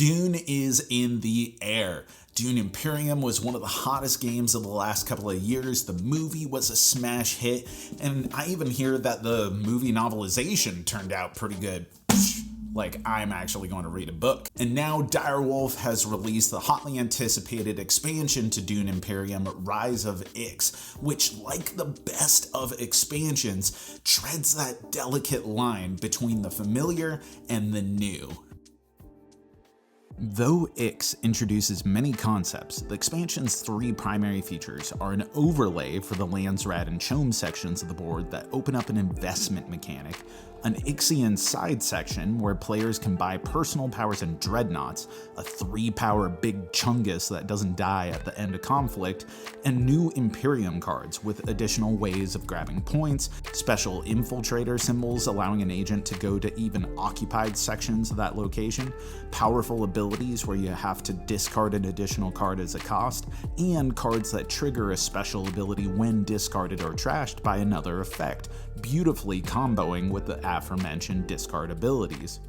Dune is in the air. Dune Imperium was one of the hottest games of the last couple of years. The movie was a smash hit, and I even hear that the movie novelization turned out pretty good. Like, I'm actually going to read a book. And now Direwolf has released the hotly anticipated expansion to Dune Imperium, Rise of Ix, which, like the best of expansions, treads that delicate line between the familiar and the new. Though Ix introduces many concepts, the expansion's three primary features are an overlay for the Landsrad and Chome sections of the board that open up an investment mechanic, an Ixian side section where players can buy personal powers and dreadnoughts, a 3-power big chungus that doesn't die at the end of conflict, and new Imperium cards with additional ways of grabbing points, special infiltrator symbols allowing an agent to go to even occupied sections of that location, powerful abilities where you have to discard an additional card as a cost, and cards that trigger a special ability when discarded or trashed by another effect, beautifully comboing with the aforementioned discard abilities.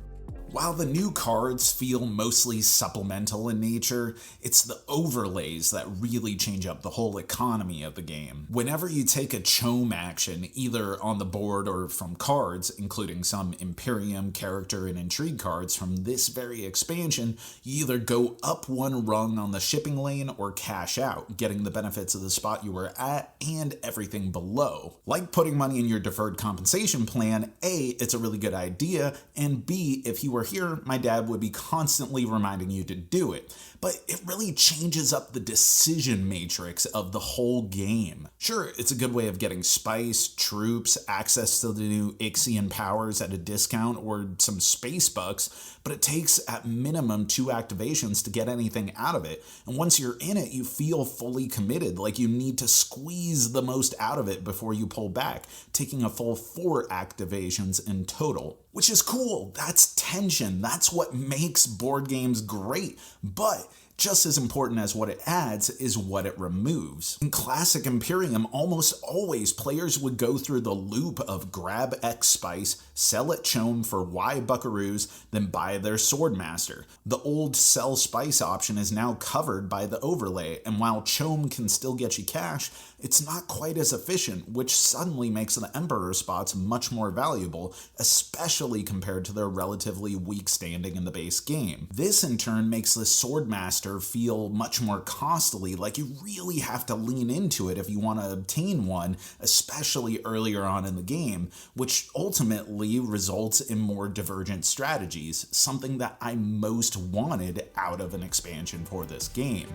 While the new cards feel mostly supplemental in nature, it's the overlays that really change up the whole economy of the game. Whenever you take a Chome action, either on the board or from cards, including some Imperium, character, and intrigue cards from this very expansion, you either go up one rung on the shipping lane or cash out, getting the benefits of the spot you were at and everything below. Like putting money in your deferred compensation plan, A, it's a really good idea, and B, if you were here, my dad would be constantly reminding you to do it. But it really changes up the decision matrix of the whole game. Sure, it's a good way of getting spice, troops, access to the new Ixian powers at a discount, or some space bucks, but it takes at minimum 2 activations to get anything out of it. And once you're in it, you feel fully committed, like you need to squeeze the most out of it before you pull back, taking a full 4 activations in total. Which is cool, that's tension, that's what makes board games great, but just as important as what it adds is what it removes. In classic Imperium, almost always players would go through the loop of grab X spice, sell at Chome for Y buckaroos, then buy their Swordmaster. The old sell spice option is now covered by the overlay, and while Chome can still get you cash, it's not quite as efficient, which suddenly makes the Emperor spots much more valuable, especially compared to their relatively weak standing in the base game. This in turn makes the Swordmaster feel much more costly, like you really have to lean into it if you want to obtain one, especially earlier on in the game, which ultimately results in more divergent strategies, something that I most wanted out of an expansion for this game.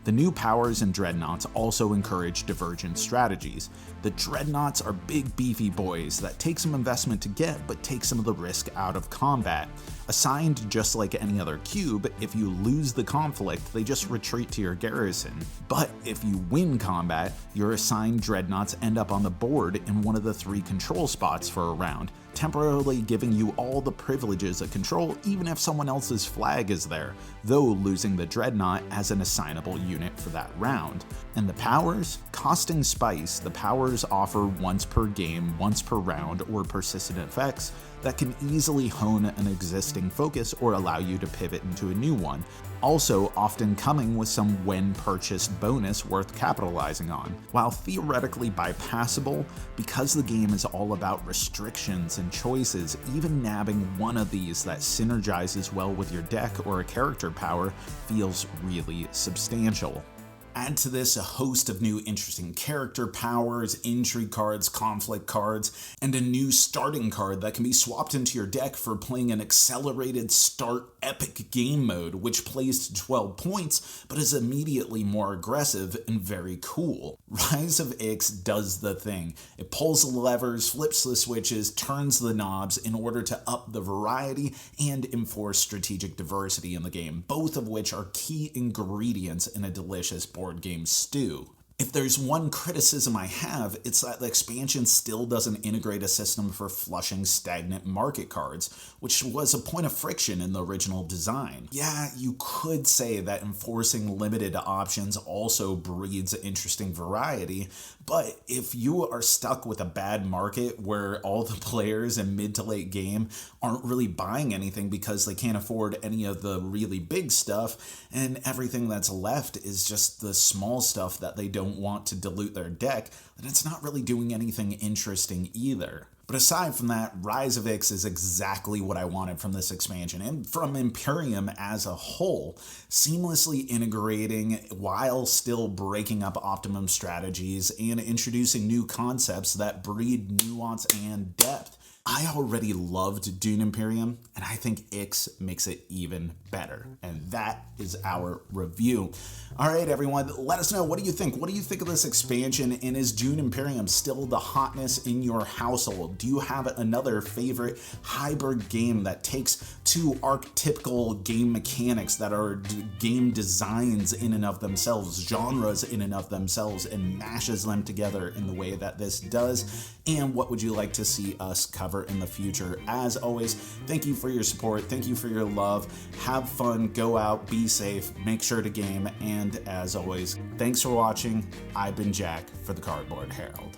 The new powers and dreadnoughts also encourage divergent strategies. The dreadnoughts are big beefy boys that take some investment to get but take some of the risk out of combat. Assigned just like any other cube, if you lose the conflict, they just retreat to your garrison. But if you win combat, your assigned dreadnoughts end up on the board in one of the 3 control spots for a round, temporarily giving you all the privileges of control even if someone else's flag is there, though losing the dreadnought as an assignable unit for that round. And the powers? Costing spice, the powers offer once per game, once per round, or persistent effects that can easily hone an existing focus or allow you to pivot into a new one, also often coming with some when purchased bonus worth capitalizing on. While theoretically bypassable, because the game is all about restrictions and choices, even nabbing one of these that synergizes well with your deck or a character power feels really substantial. Add to this a host of new interesting character powers, intrigue cards, conflict cards, and a new starting card that can be swapped into your deck for playing an accelerated start epic game mode, which plays to 12 points, but is immediately more aggressive and very cool. Rise of Ix does the thing. It pulls the levers, flips the switches, turns the knobs in order to up the variety and enforce strategic diversity in the game, both of which are key ingredients in a delicious board game stew. If there's one criticism I have, it's that the expansion still doesn't integrate a system for flushing stagnant market cards, which was a point of friction in the original design. Yeah, you could say that enforcing limited options also breeds interesting variety, but if you are stuck with a bad market where all the players in mid to late game aren't really buying anything because they can't afford any of the really big stuff, and everything that's left is just the small stuff that they don't want to dilute their deck, then it's not really doing anything interesting either. But aside from that, Rise of Ix is exactly what I wanted from this expansion and from Imperium as a whole, seamlessly integrating while still breaking up optimum strategies and introducing new concepts that breed nuance and depth. I already loved Dune Imperium, and I think Ix makes it even better. And that is our review. All right, everyone, let us know. What do you think? What do you think of this expansion? And is Dune Imperium still the hotness in your household? Do you have another favorite hybrid game that takes two archetypical game mechanics that are game designs in and of themselves, genres in and of themselves, and mashes them together in the way that this does? And what would you like to see us cover in the future? As always, thank you for your support. Thank you for your love. Have fun. Go out. Be safe. Make sure to game. And as always, thanks for watching. I've been Jack for the Cardboard Herald.